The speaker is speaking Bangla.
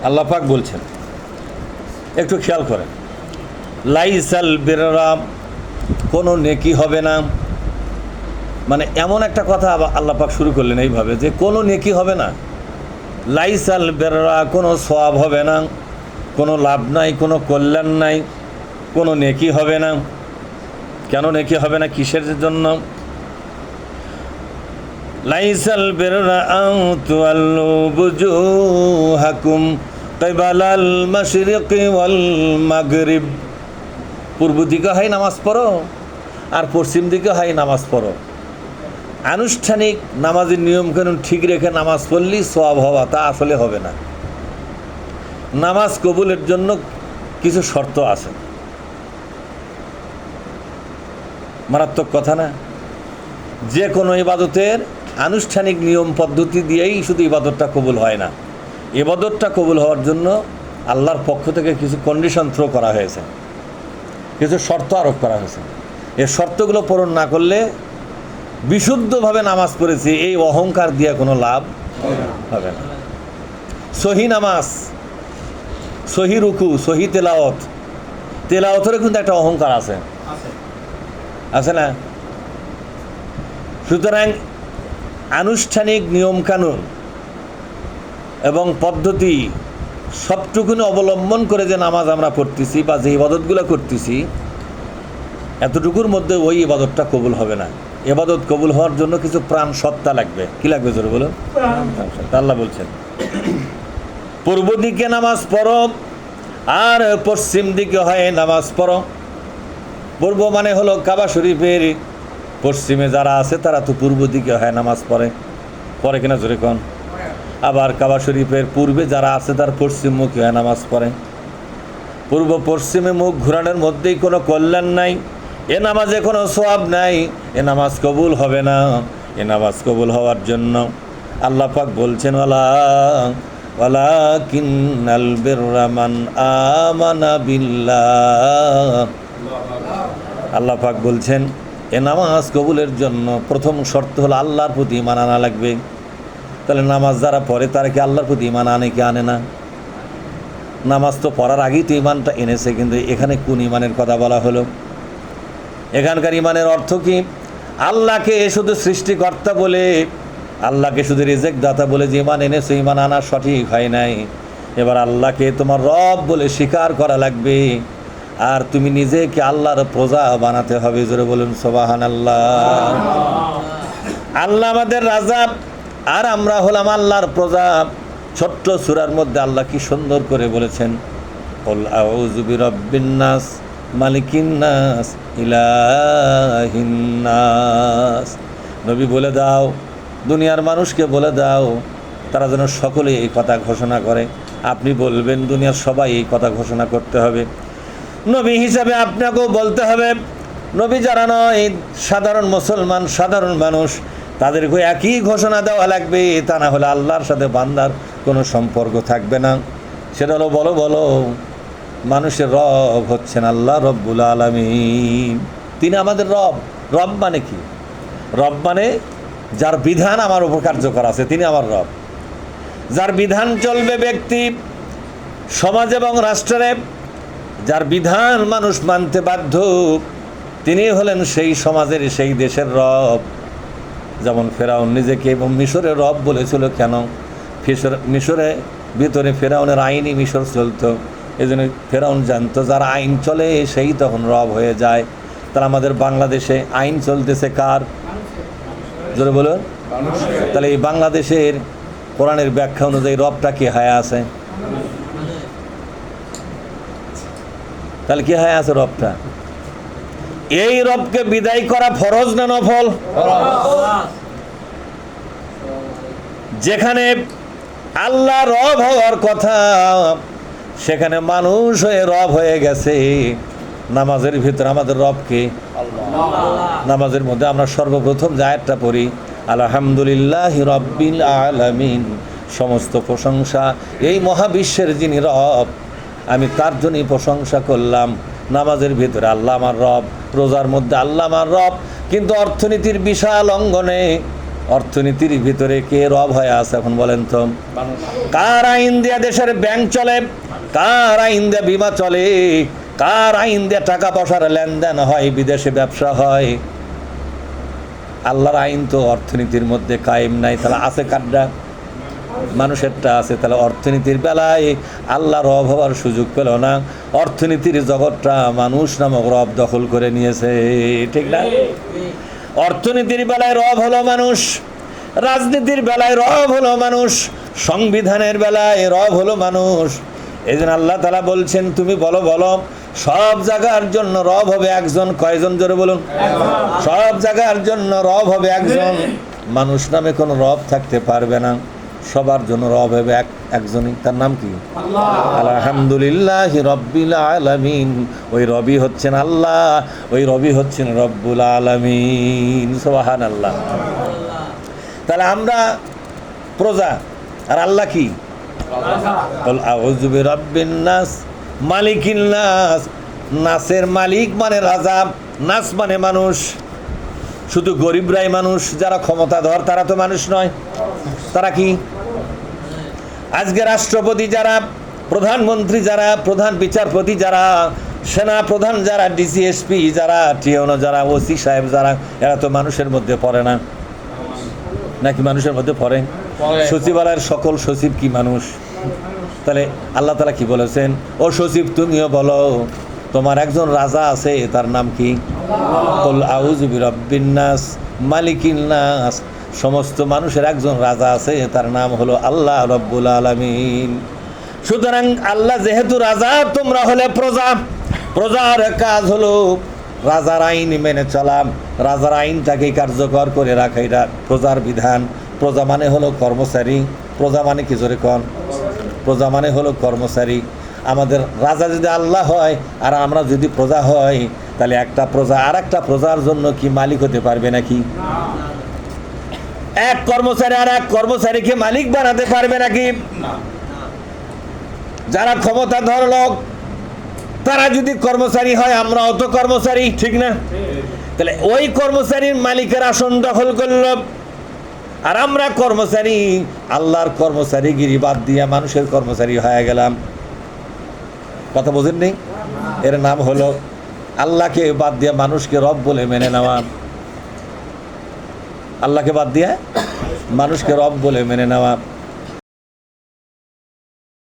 আল্লাহ পাক বলছেন, একটু খেয়াল করেন, লাইসাল বিররা, কোনো নেকি হবে না। মানে এমন একটা কথা আল্লাহ পাক শুরু করলেন এইভাবে যে কোনো নেকি হবে না। লাইসাল বিররা, কোনো সওয়াব হবে না, কোনো লাভ নাই, কোনো কল্যাণ নাই, কোনো নেকি হবে না। কেন নেকি হবে না? কিসের জন্য? লাইসাল বিররা আন তুওয়াল্লু বুজুহাকুম কিবালাল মাশরিকি ওয়াল মাগরিব। পূর্ব দিকে হয় নামাজ পড়ো আর পশ্চিম দিকে হয় নামাজ পড়ো। আনুষ্ঠানিক নামাজের নিয়মকানুন ঠিক রেখে নামাজ পড়লেই সওয়াব হওয়া, তা আসলে হবে না। নামাজ কবুলের জন্য কিছু শর্ত আছে। মারাত্মক কথা না? যে কোনো ইবাদতের আনুষ্ঠানিক নিয়ম পদ্ধতি দিয়েই শুধু ইবাদতটা কবুল হয় না। ইবাদতটা কবুল হওয়ার জন্য আল্লাহর পক্ষ থেকে কিছু কন্ডিশন থ্রো করা হয়েছে, কিছু শর্ত আরোপ করা হয়েছে। এই শর্তগুলো পূরণ না করলে বিশুদ্ধভাবে নামাজ পড়েছি এই অহংকার দিয়ে কোনো লাভ হবে না। সহি নামাজ, সহি রুকু, সহি তেলাওয়াত, তেলাওয়াতেরও কিন্তু একটা অহংকার আছে, আছে না? সুতরাং আনুষ্ঠানিক নিয়মকানুন এবং পদ্ধতি সবটুকুনি অবলম্বন করে যে নামাজ আমরা পড়তেছি বা যে ইবাদতগুলো করতেছি, এতটুকুর মধ্যে ওই ইবাদতটা কবুল হবে না। ইবাদত কবুল হওয়ার জন্য কিছু প্রাণ সত্তা লাগবে। কি লাগবে জোরে বলুন? আল্লাহ বলছেন, পূর্ব দিকে নামাজ পড়ো আর পশ্চিম দিকে হয় নামাজ পড়ো। পূর্ব মানে হলো কাবা শরীফের পশ্চিমে যারা আছে তারা তো পূর্ব দিকে হয় নামাজ পড়ে, পড়ে কিনা জোরে কোন? আবার কাবা শরীফের পূর্বে যারা আছে তার পশ্চিমমুখী হয় নামাজ পড়ে। পূর্ব পশ্চিমে মুখ ঘোরানোর মধ্যেই কোনো কল্যাণ নাই, এ নামাজে কোনো সওয়াব নাই, এ নামাজ কবুল হবে না। এ নামাজ কবুল হওয়ার জন্য আল্লাহ পাক বলছেন, ওয়ালাকিন্নাল বিররা মান আমানা বিল্লাহ। আল্লাহ পাক বলছেন এ নামাজ কবুলের জন্য প্রথম শর্ত হলো আল্লাহর প্রতি ঈমান আনা লাগবে। তাহলে নামাজ যারা পড়ে তারা কি আল্লাহর প্রতি ঈমান আনে কি আনে না? নামাজ তো পড়ার আগেই তো ঈমানটা এনেছে, কিন্তু এখানে কোন ঈমানের কথা বলা হলো? এখানকার ঈমানের অর্থ কি? আল্লাহকে শুধু সৃষ্টিকর্তা বলে, আল্লাহকে শুধু রিজেক দাতা বলে যে ঈমান এনেছে, ঈমান আনা সঠিক হয় নাই। এবার আল্লাহকে তোমার রব বলে স্বীকার করা লাগবে, আর তুমি নিজেকে আল্লাহর প্রজা বানাতে হবে। জোরে বলুন সুবহানাল্লাহ। আল্লাহ আমাদের রাজা আর আমরা হলাম আল্লাহর প্রজা। ছোট্ট সূরার মধ্যে আল্লাহ কি সুন্দর করে বলেছেন, কুল আউযু বিরাব্বিন নাস মালিকিন নাস ইলাহিন নাস। নবী বলে দাও, দুনিয়ার মানুষকে বলে দাও, তারা যেন সকলে এই কথা ঘোষণা করে। আপনি বলবেন, দুনিয়ার সবাই এই কথা ঘোষণা করতে হবে। নবী হিসাবে আপনাকেও বলতে হবে। নবী যারা নয়, সাধারণ মুসলমান, সাধারণ মানুষ, তাদেরকে একই ঘোষণা দেওয়া লাগবে। তা না হলে আল্লাহর সাথে বান্দার কোনো সম্পর্ক থাকবে না। সেটা হলো, বলো বলো, মানুষের রব হচ্ছেন আল্লাহ রব্বুল আলামিন। তিনি আমাদের রব। রব মানে কি? রব মানে যার বিধান আমার উপর কার্যকর আছে, তিনি আমার রব। যার বিধান চলবে ব্যক্তি, সমাজ এবং রাষ্ট্রে, যার বিধান মানুষ মানতে বাধ্য, তিনি হলেন সেই সমাজের, সেই দেশের রব। যেমন ফেরাউন নিজেকে এবং মিশরের রব বলেছিল। কেন? মিশরে ভিতরে ফেরাউনের আইনই মিশর চলতো, এই জন্য ফেরাউন জানতো যার আইন চলে সেই তখন রব হয়ে যায়। তাহলে আমাদের বাংলাদেশে আইন চলতেছে কার? জোরে বলুন। তাহলে এই বাংলাদেশের কোরআনের ব্যাখ্যা অনুযায়ী রবটা কে হয়ে আছে? তাহলে কি হয়ে আছে রবটা? এই রবকে বিদায় করা ফরজ না নফল? যেখানে আল্লাহ রব হওয়ার কথা, সেখানে মানুষ হয়ে রব হয়ে গেছে। নামাজের ভিতরে আমাদের রবকে নামাজের মধ্যে আমরা সর্বপ্রথম যে আয়াতটা পড়ি, আলহামদুলিল্লাহি রাব্বিল আলামিন, সমস্ত প্রশংসা এই মহাবিশ্বের যিনি রব, আমি তার জন্যই প্রশংসা করলাম। নামাজের ভিতরে আল্লাহ আমার রব, রোজার মধ্যে আল্লাহ আমার রব। কিন্তু অর্থনীতির বিশাল অঙ্গনে অর্থনীতির ভিতরে কে রব হয়ে আছে এখন বলেন তো? কার আইন দিয়া দেশের ব্যাংক চলে, কার আইন দিয়া বিমা চলে, কার আইন দিয়া টাকা পয়সার লেনদেন হয়, বিদেশে ব্যবসা হয়? আল্লাহর আইন তো অর্থনীতির মধ্যে কায়েম নাই, তাহলে আছে কারটা? মানুষেরটা আছে। তাহলে অর্থনীতির বেলায় আল্লাহ রব হওয়ার সুযোগ পেল না, অর্থনীতির জগৎটা মানুষ নামক রব দখল করে নিয়েছে, ঠিক না? অর্থনীতির বেলায় রব হলো মানুষ, রাজনীতির বেলায় রব হলো মানুষ, সংবিধানের বেলায় রব হলো মানুষ। এই জন্য আল্লাহ তাআলা বলছেন, তুমি বলো বলো সব জায়গার জন্য রব হবে একজন। কয়জন? জোরে বলুন। সব জায়গার জন্য রব হবে একজন। মানুষ নামে কোনো রব থাকতে পারবে না, সবার জন্য রব হবে একজনই। তার নাম কি? আলহামদুলিল্লাহি রাব্বিল আলামিন। ওই রবি হচ্ছেন আল্লাহ, ওই রবি হচ্ছেন রব্বুল আলামিন। সুবহানাল্লাহ। তাহলে আমরা প্রজা, আর আল্লাহ কি? বল আউযু বিরাব্বিন নাস মালিকিন নাস। নাসের মালিক মানে রাজা, নাস মানে মানুষ। শুধু গরিবরাই মানুষ, যারা ক্ষমতাধর তারা তো মানুষ নয়। তারা কি? আজকে রাষ্ট্রপতি যারা, প্রধানমন্ত্রী যারা, প্রধান বিচারপতি যারা, সেনা প্রধান যারা, ডিসিএসপি যারা, টিওনো যারা, ওসি সাহেব যারা, এরা তো মানুষের মধ্যে পড়ে না, নাকি মানুষের মধ্যে পড়ে? সচিবালয়ের সকল সচিব কি মানুষ? তাহলে আল্লাহ তাআলা কি বলেছেন? ও সচিব, তুমিও বলো তোমার একজন রাজা আছে, তার নাম কি? কুল আউযু বিরাব্বিন নাস মালিকিন নাস। সমস্ত মানুষের একজন রাজা আছে, তার নাম হলো আল্লাহ রব্বুল আলামিন। সুতরাং আল্লাহ যেহেতু রাজা, তোমরা হলে প্রজা। প্রজার কাজ হলো রাজার আইন মেনে চলা, রাজার আইনটাকে কার্যকর করে রাখা, এটা প্রজার বিধান। প্রজা মানে হলো কর্মচারী। প্রজা মানে কি? জোরে কন। প্রজা মানে হলো কর্মচারী। আমাদের রাজা যদি আল্লাহ হয় আর আমরা যদি প্রজা হয়, তাহলে একটা প্রজা আর একটা প্রজার জন্য কি মালিক হতে পারবে নাকি? এক কর্মচারী আর এক কর্মচারীকে মালিক বানাতে পারবে নাকি? যারা ক্ষমতাধর লোক তারা যদি কর্মচারী হয়, আমরাও তো কর্মচারী, ঠিক না? তাহলে ওই কর্মচারীর মালিকের আসন দখল করল, আর আমরা কর্মচারী, আল্লাহর কর্মচারীগিরি বাদ দিয়ে মানুষের কর্মচারী হয়ে গেলাম। কথা বোঝেননি? এর নাম হলো আল্লাহকে বাদ দিয়ে মানুষকে রব বলে মেনে নেওয়া। আল্লাহকে বাদ দিয়ে মানুষকে রব বলে মেনে নেওয়া।